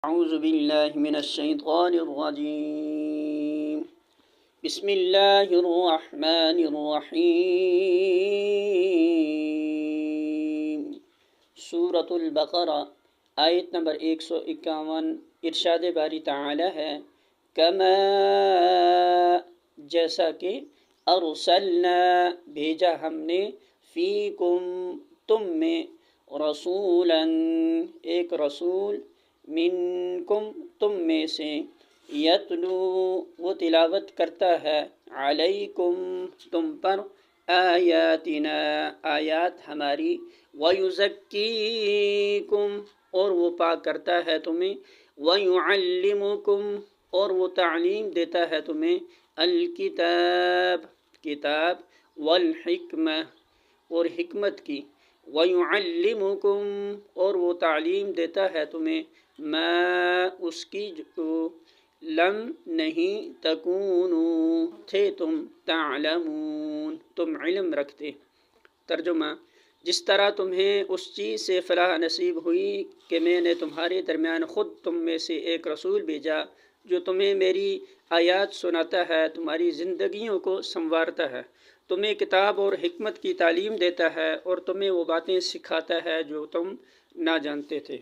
اعوذ باللہ من الشیطان الرجیم بسم اللہ الرحمن الرحیم سورۃ البقرہ آیت نمبر 151۔ ارشاد باری تعالی ہے کما جیسا کہ ارسلنا بھیجا ہم نے فیکم تم میں رسولا ایک رسول منکم تم میں سے یتلو وہ تلاوت کرتا ہے علیکم تم پر آیاتنا آیات ہماری ویزکیکم اور وہ پاک کرتا ہے تمہیں ویعلمکم اور وہ تعلیم دیتا ہے تمہیں الکتاب کتاب والحکمہ اور حکمت کی ویعلمکم اور وہ تعلیم دیتا ہے تمہیں ما اس کی جو لم نہیں تکونو تھے تم تعلمون تم علم رکھتے۔ ترجمہ: جس طرح تمہیں اس چیز سے فلاح نصیب ہوئی کہ میں نے تمہارے درمیان خود تم میں سے ایک رسول بھیجا جو تمہیں میری آیات سناتا ہے، تمہاری زندگیوں کو سنوارتا ہے، تمہیں کتاب اور حکمت کی تعلیم دیتا ہے اور تمہیں وہ باتیں سکھاتا ہے جو تم نہ جانتے تھے۔